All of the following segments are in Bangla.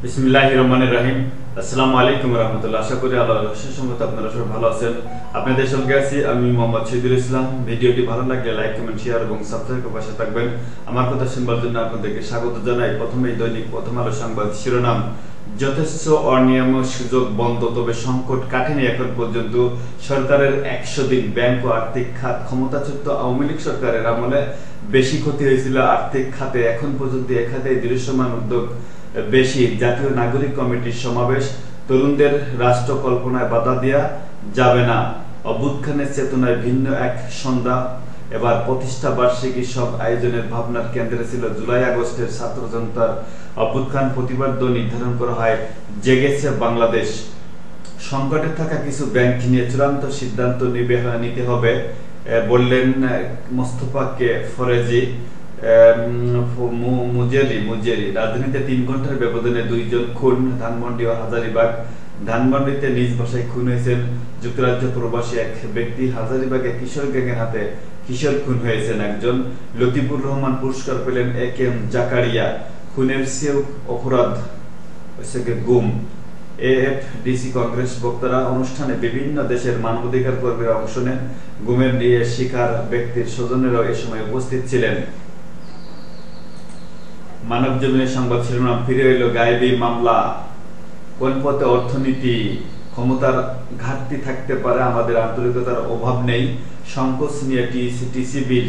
বিসমিল্লাহির রহমানির রহিম। আসসালামু আলাইকুম ওয়া রাহমাতুল্লাহ। আশা করি আল্লাহর অশেষ রহমতে আপনারা সবাই ভালো আছেন। আপনাদের সঙ্গে আছি আমি মোহাম্মদ শহীদুল ইসলাম। ভিডিওটি ভালো লাগলে লাইক, কমেন্ট, শেয়ার এবং সাবস্ক্রাইব করে পাশে থাকবেন। আমার কথা শুনবার জন্য আপনাদেরকে স্বাগত জানাই। প্রথমেই দৈনিক প্রথম আলো সংবাদ শিরোনাম: যথেষ্ট অনিয়ম সুযোগ বন্ধ, তবে সংকট কাটেনি এখন পর্যন্ত। সরকারের 100 দিন। ব্যাংক ও আর্থিক খাত ক্ষমতাচ্যুত আওয়ামী লীগ সরকারের আমলে বেশি ক্ষতি হয়েছিল আর্থিক খাতে। এখন পর্যন্ত এ খাতে দৃশ্যমান উদ্যোগ বেশি। জাতীয় নাগরিক কমিটির সমাবেশ: তরুণদের রাষ্ট্র কল্পনায় বাধা দেওয়া যাবে না। অভ্যুত্থানের চেতনায় ভিন্ন এক সন্ধ্যা। এবার প্রতিষ্ঠা বার্ষিকী সব আয়োজনের ভাবনার কেন্দ্রে ছিল জুলাই আগস্টের ছাত্র জনতার অভ্যুত্থান। প্রতিবাদ্য নির্ধারণ করা হয় জেগেছে বাংলাদেশ। সংকটে থাকা কিছু ব্যাংক নিয়ে চূড়ান্ত সিদ্ধান্ত নিতে হবে বললেন মোস্তফা কে ফরেজি মুজেরি। রাজধানীতে 3 ঘন্টার ব্যবধানে 2 জন খুন, ধানমন্ডি ও হাজারীবাগ। ধানমন্ডিতে নিজ বাসায় খুন হয়েছেন যুক্তরাজ্য প্রবাসী এক ব্যক্তি। হাজারীবাগে কিশোর গ্যাংয়ের হাতে কিশোর খুন হয়েছেন একজন। লতিফুর রহমান পুরস্কার পেলেন AK-M জাকারিয়া। খুনের চেয়েও অপরাধ গুম। AFDC কংগ্রেস বক্তারা অনুষ্ঠানে বিভিন্ন দেশের মানবাধিকার কর্মীরা অংশ নেন। গুমের শিকার ব্যক্তির স্বজনেরাও এ সময় উপস্থিত ছিলেন। মানব জমিনের সংবাদ শিরোনাম: ফিরে এলো গায়েবী মামলা। কোন পথে অর্থনীতি ক্ষমতার ঘাটতি থাকতে পারে, আমাদের আন্তরিকতার অভাব নেই। সংকোচ নিয়ে টিসিবির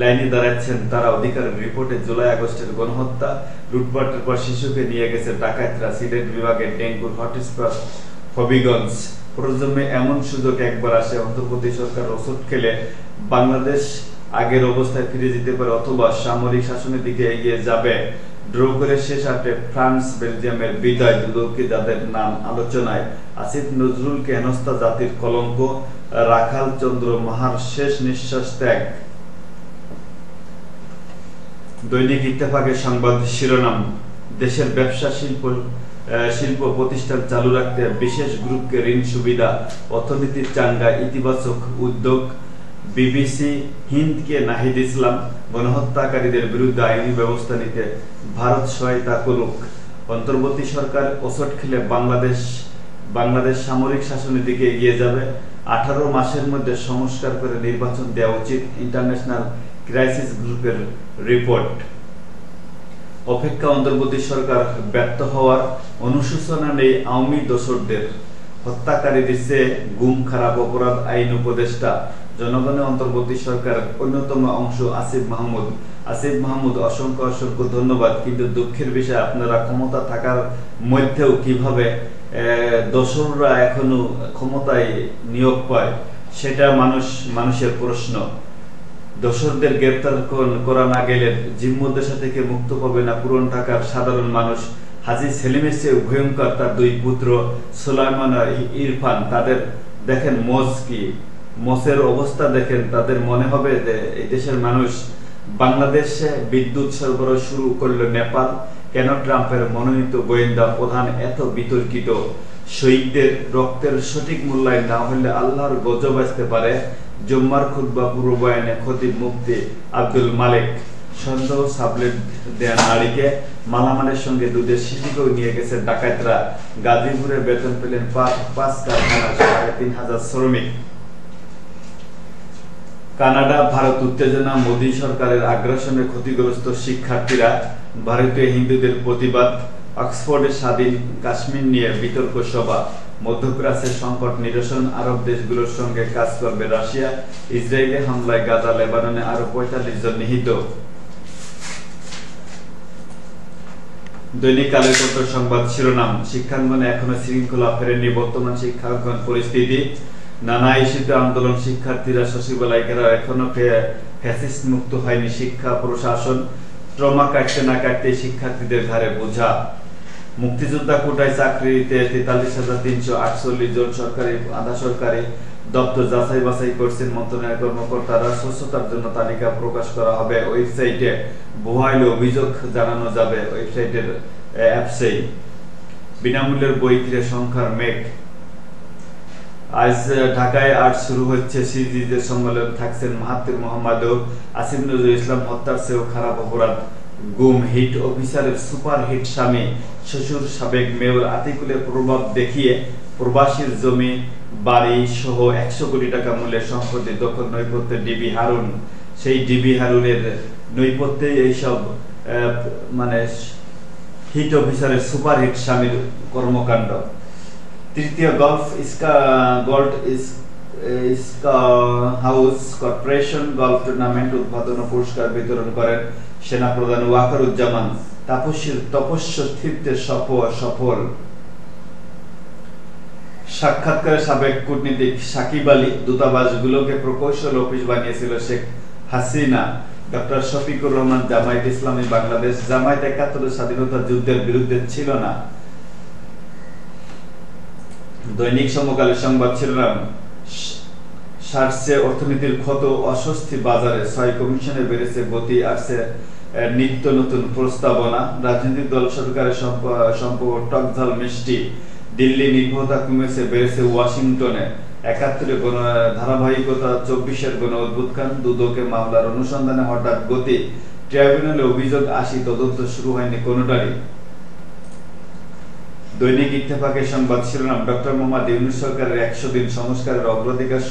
লাইনে দাঁড়াচ্ছেন তারা। অধিকারের রিপোর্টে জুলাই আগস্টের গণহত্যা, লুটপাটের পর শিশুকে নিয়ে গেছে ডাকাতরা। সিলেট বিভাগের ডেঙ্গুর হটস্পট হবিগঞ্জ। প্রজন্মে এমন সুযোগ একবার আসে, অন্তর্বর্তী সরকার ওষুধ খেলে বাংলাদেশ আগের অবস্থায় ফিরে যেতে পারে অথবা সামরিক শাসনের দিকে এগিয়ে যাবে। ড্র করে শেষ 8-এ ফ্রান্স বেলজিয়ামের বিদায়। দুদককে যাদের নাম আলোচনায়: আসিফ নজরুলকে হেনস্থা জাতির কলঙ্ক। রাখাল চন্দ্র মাহার শেষ নিঃশ্বাস ত্যাগ। দৈনিক ইত্তেফাকের সংবাদ শিরোনাম: দেশের ব্যবসা শিল্প প্রতিষ্ঠান চালু রাখতে বিশেষ গ্রুপকে ঋণ সুবিধা। অর্থনীতির চাঙ্গা ইতিবাচক উদ্যোগ। BBC হিন্দকে নাহিদ ইসলাম: গণহত্যাকারীদের বিরুদ্ধে আইনি ব্যবস্থা নিতে ভারত সহায়তা করুক। অন্তর্বর্তী সরকার ওষুধ খেলে বাংলাদেশ সামরিক শাসনের দিকে এগিয়ে যাবে। 18 মাসের মধ্যে সংস্কার করে নির্বাচন দেওয়া উচিত, ইন্টারন্যাশনাল ক্রাইসিস গ্রুপের রিপোর্ট। অপেক্ষা অন্তর্বর্তী সরকার ব্যর্থ হওয়ার। অনুশোচনা নেই আওয়ামী দোসরদের। হত্যাকারীদের চেয়ে গুম খারাপ, অপরাধ আইন উপদেষ্টা। জনগণের অন্তর্বর্তী সরকার অন্যতম অংশ আসিফ মাহমুদ অসংখ্য ধন্যবাদ। কিন্তু দুঃখের বিষয়, আপনারা ক্ষমতা থাকার মধ্যেও কিভাবে দোসররা এখনো ক্ষমতায় নিয়োগ পায় সেটা মানুষের প্রশ্ন। দোসরদের গ্রেপ্তার করা না গেলে জিম্মুদ্দেশা থেকে মুক্ত পাবে না পুরন ঢাকার সাধারণ মানুষ। হাজী সেলিমের চেয়ে ভয়ঙ্কর তার 2 পুত্র সুলাইমান আর ইরফান। তাদের দেখেন মোসের অবস্থা দেখেন, তাদের মনে হবে যে এই দেশের মানুষ। বাংলাদেশে বিদ্যুৎ সরবরাহ শুরু করলো নেপাল। কেন ট্রাম্পের মনোনীত গোয়েন্দা প্রধান এত বিতর্কিত? শহীদদের রক্তের সঠিক মূল্যায়ন না হলে আল্লাহর গজব আসতে পারে। জুম্মার খুতবা পুরো বয়ানে খতিব মুফতি আব্দুল মালিক। সন্দেহ সাবলেট দেয়া নারীকে মালামালের সঙ্গে দুধের শিশুকেও নিয়ে গেছে ডাকাতরা। গাজীপুরে বেতন পেলেন 5 কারখানার 3,500 শ্রমিক। কানাডা ভারত উত্তেজনা। মোদী সরকারের আগ্রাসনে ক্ষতিগ্রস্ত শিক্ষার্থীরা। ভারতীয় হিন্দুদের প্রতিবাদ। অক্সফোর্ডে স্বাধীন কাশ্মীর নিয়ে বিতর্ক সভা। মধ্যপ্রাচ্যের সংকট নিরসন। আরব দেশগুলোর সঙ্গে কাজ করবে রাশিয়া। ইসরায়েলি হামলায় গাজা, লেবাননে আরো 45 জন নিহত। দৈনিক কালের কণ্ঠ সংবাদ শিরোনাম: শিক্ষাঙ্গনে এখনো শৃঙ্খলা ফেরেনি বর্তমান শিক্ষাঙ্গন পরিস্থিতি। নানা ইস্যুতে আন্দোলন। শিক্ষার্থীরা সচিবালয় ঘেরাও। এখনো ফ্যাসিস্ট মুক্ত হয়নি শিক্ষা প্রশাসন। ট্রমা কাটতে না কাটতে শিক্ষার্থীদের ঘাড়ে বোঝা। মুক্তিযোদ্ধা কোটায় চাকরিতে 43,348 জন। সরকারি আধা সরকারি দপ্তর যাচাই বাছাই করছেন মন্ত্রণালয়ের কর্মকর্তারা। স্বচ্ছতার জন্য তালিকা প্রকাশ করা হবে ওয়েবসাইটে। ভুয়াইলে অভিযোগ জানানো যাবে ওয়েবসাইটের অ্যাপসেই। বিনামূল্যের বই কিনে সংখ্যার মেঘ। আজ ঢাকায় শুরু হচ্ছে সিজিজের সম্মেলন। থাকছেন মাহাথির মোহাম্মদ ও আসিফ নজরুল ইসলাম। হত্যার চেয়েও খারাপ অপরাধ গুম হিট অফিসারের সুপারহিট স্বামী শ্বশুর সাবেক মেয়র আতিকুলের প্রভাব দেখিয়ে প্রবাসীর জমি বাড়ি সহ 100 কোটি টাকা মূল্যের সম্পত্তি দখল নৈপথ্যে ডিবি হারুন। সেই ডিবি হারুনের নৈপথ্যে এইসব মানে হিট অফিসারের সুপারহিট স্বামীর কর্মকাণ্ড। তৃতীয় golf house corporation golf tournament উদ্বোধন ও পুরস্কার বিতরণ করেন সেনাপ্রধান ওয়াকারুজ্জামান। তপস্যতীর্থের সফল। সাক্ষাৎকারে সাবেক কূটনীতিক সাকিব আলী দূতাবাসগুলোকে প্রকৌশল অফিস বানিয়েছিল শেখ হাসিনা। ডক্টর শফিকুর রহমান জামায়াত ইসলামী বাংলাদেশ জামায়াত ৭১ স্বাধীনতা যুদ্ধের বিরুদ্ধে ছিল না। দৈনিক সমকালের সংবাদ শিরোনাম সারছে অর্থনীতির ক্ষত, অস্বস্তি বাজারে, ৬ কমিশনে বেড়েছে গতি, আসছে নিত্য নতুন প্রস্তাবনা। রাজনৈতিক দল সরকারের সম্পর্ক টকঝাল মিষ্টি। দিল্লি নির্ভরতা কমেছে, বেড়েছে ওয়াশিংটনে। ৭১ ধারাবাহিকতা, ২৪ গণ অভ্যুত্থান, দুদকে মামলার অনুসন্ধানে হঠাৎ গতি। ট্রাইব্যুনালে অভিযোগ ৮০, তদন্ত শুরু হয়নি কোনোটারই। দৈনিক ইত্তেফাকের সংবাদ শিরোনাম ডক্টর মোহাম্মদ ইউনূস সরকারের ১০০ দিন সংস্কারের অগ্রাধিকার,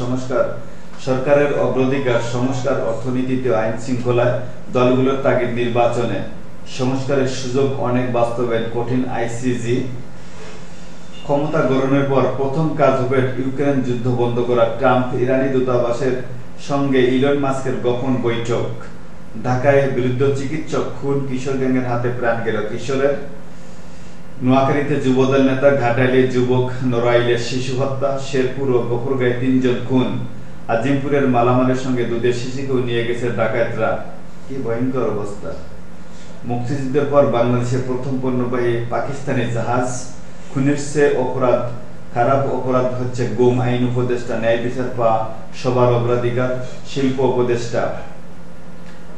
সরকারের অগ্রাধিকার সংস্কার, অর্থনীতিতে, আইন শৃঙ্খলায়, দলগুলোর তাগিদ, নির্বাচনে। সংস্কারের সুযোগ অনেক, বাস্তবায়ন কঠিন। আইসিজি ক্ষমতা গ্রহণের পর প্রথম কাজ হবে ইউক্রেন যুদ্ধ বন্ধ করা। ট্রাম্প ইরানি দূতাবাসের সঙ্গে ইলন মাস্কের গোপন বৈঠক। ঢাকায় বৃদ্ধ চিকিৎসক খুন, কিশোর গ্যাংয়ের হাতে প্রাণ গেল কিশোরের। নোয়াখালীতে যুবদল নেতা, ঘাটাইলে যুবক, নড়াইলে শিশু হত্যা, শেরপুর ও গফরগাঁয়ে ৩ জন খুন। আজিমপুরের মালামালের সঙ্গে দুধের শিশুকেও নিয়ে গেছে ডাকাতরা। কি ভয়ঙ্কর অবস্থা! মুক্তিযুদ্ধের পর বাংলাদেশের প্রথম পণ্যবাহী পাকিস্তানি জাহাজ। খুনের চেয়ে অপরাধ খারাপ, অপরাধ হচ্ছে গুম। আইন উপদেষ্টা, ন্যায় বিচার পাওয়া সবার অগ্রাধিকার। শিল্প উপদেষ্টা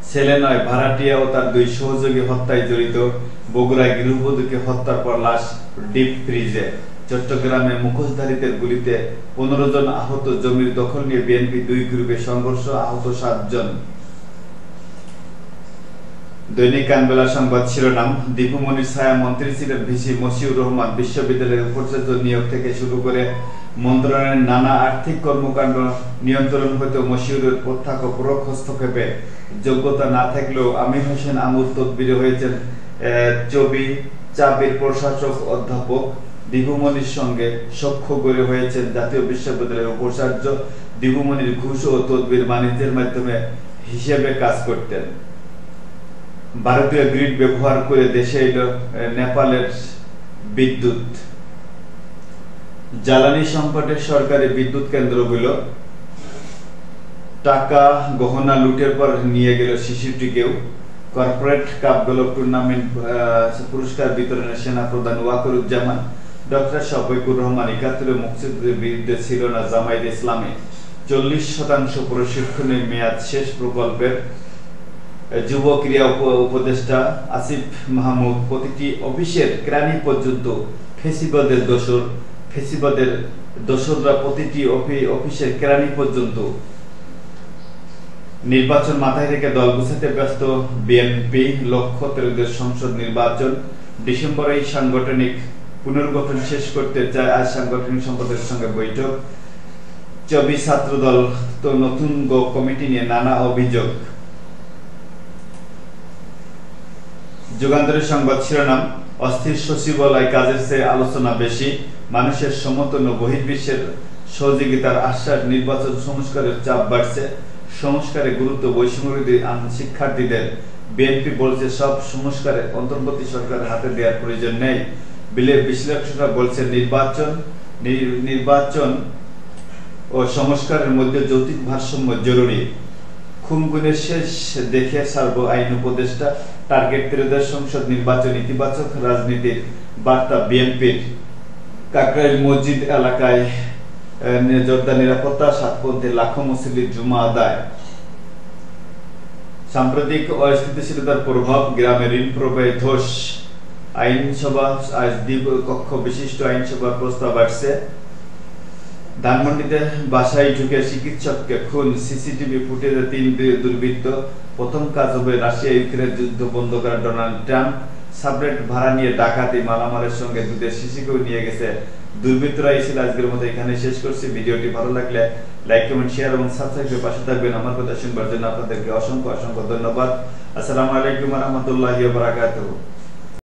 ছেলে নয় ভাড়াটিয়া ও তার 2 সহযোগী হত্যায় জড়িত। বগুড়ায় গৃহবধূকে হত্যার পর লাশ ডিপ ফ্রিজে। চট্টগ্রামে মুখোশধারীদের গুলিতে 15 জন আহত। জমির দখল নিয়ে বিএনপি 2 গ্রুপে সংঘর্ষ, আহত 7 জন। দৈনিক কানবেলা সংবাদ শিরোনাম দীপুমনির ছায়া মন্ত্রী ছিলেন ভিসি মশিউর রহমান। বিশ্ববিদ্যালয়ের উপাচার্য নিয়োগ থেকে শুরু করে মন্ত্রণালয়ের নানা আর্থিক কর্মকাণ্ড নিয়ন্ত্রণ হতে মশিউরের প্রত্যক্ষ পরোক্ষ হস্তক্ষেপে যোগ্যতা না থাকলেও আমির হোসেন আমুর তদবিরে হয়েছেন চাবির প্রশাসক অধ্যাপক। দীপুমনির সঙ্গে সখ্য গড়ে হয়েছেন জাতীয় বিশ্ববিদ্যালয়ের উপাচার্য। দীপুমনির ঘুষ ও তদবির বাণিজ্যের মাধ্যমে হিসেবে কাজ করতেন। ভারতীয় গ্রিড ব্যবহার করে দেশে এলো নেপালের বিদ্যুৎ। জ্বালানি সংকটে সরকারি বিদ্যুৎ কেন্দ্রগুলো। টাকা গহনা লুটের পর নিয়ে গেল শিশুটিকেও। কর্পোরেট কাপ গলফ টুর্নামেন্ট পুরস্কার বিতরণে সেনাপ্রধান ওয়াকারুজ্জামান। ডক্টর শফিকুর রহমান ৭১ মুক্তিযুদ্ধের বিরুদ্ধে ছিল না জামায়াত ইসলামী। 40% প্রশিক্ষণের মেয়াদ শেষ প্রকল্পের। যুব ক্রীড়া উপদেষ্টা আসিফ মাহমুদ প্রতিটি অফিসের কেরানি পর্যন্ত ফেসিবাদের দোসররা প্রতিটি অফিসের কেরানি পর্যন্ত। নির্বাচন মাথায় রেখে দল গুছাতে ব্যস্ত বিএনপি। লক্ষ্য ত্রয়োদশ সংসদ নির্বাচন। ডিসেম্বরেই সাংগঠনিক পুনর্গঠন শেষ করতে চায়। আজ সাংগঠনিক সম্পাদকের সঙ্গে বৈঠক। 24 ছাত্র দল তো নতুন কমিটি নিয়ে নানা অভিযোগ। যুগান্তরের সংবাদ শিরোনাম অস্থির সচিবালয়, কাজের চেয়ে আলোচনা বেশি। মানুষের সমর্থন ও বহির্বিশ্বের সহযোগিতার আশ্বাস। নির্বাচন সংস্কারের চাপ বাড়ছে। সংস্কারে গুরুত্ব, বৈষম্যবিরোধী শিক্ষার্থীদের। বিএনপি বলছে সব সংস্কারে অন্তর্বর্তী সরকারের হাতে দেওয়ার প্রয়োজন নেই। বিশ্লেষকরা বলছেন নির্বাচন ও সংস্কারের মধ্যে যৌক্তিক ভারসাম্য জরুরি। খুমগুনের শেষ দেখে ছাড়ব আইন উপদেষ্টা। টার্গেট ত্রয়োদশ সংসদ নির্বাচন, ইতিবাচক রাজনীতির বার্তা বিএনপির। কাকরাইল মসজিদ এলাকায় জোরদার নিরাপত্তা, সাতপন্থী লাখো মুসল্লির জুমা আদায়। সাম্প্রতিক অস্থিতিশীলতার প্রভাব, গ্রামে ঋণ প্রবাহে ধস। আইনসভা আজ দ্বি-কক্ষ বিশিষ্ট আইনসভার প্রস্তাব আসছে। ধানমন্ডিতে বাসায় ঢুকে চিকিৎসককে খুন, সিসিটিভি ফুটেজে 3 দুর্বৃত্ত। প্রথম কাজ হবে রাশিয়া ইউক্রেন যুদ্ধ বন্ধ করা ডোনাল্ড ট্রাম্প। সাবরেট ভাড়া নিয়ে ডাকাতি, মালামালের সঙ্গে দুধের শিশিকেও নিয়ে গেছে দুর্বৃত্তরা। এই ছিল আজকের মতো, এখানে শেষ করছি। ভিডিওটি ভালো লাগলে লাইক, কমেন্ট, শেয়ার এবং সাবস্ক্রাইব করে পাশে থাকবেন। আমার কথা শুনবার জন্য আপনাদেরকে অসংখ্য অসংখ্য ধন্যবাদ। আসসালামু আলাইকুম ওয়া রাহমাতুল্লাহি ওয়া বারাকাতুহু।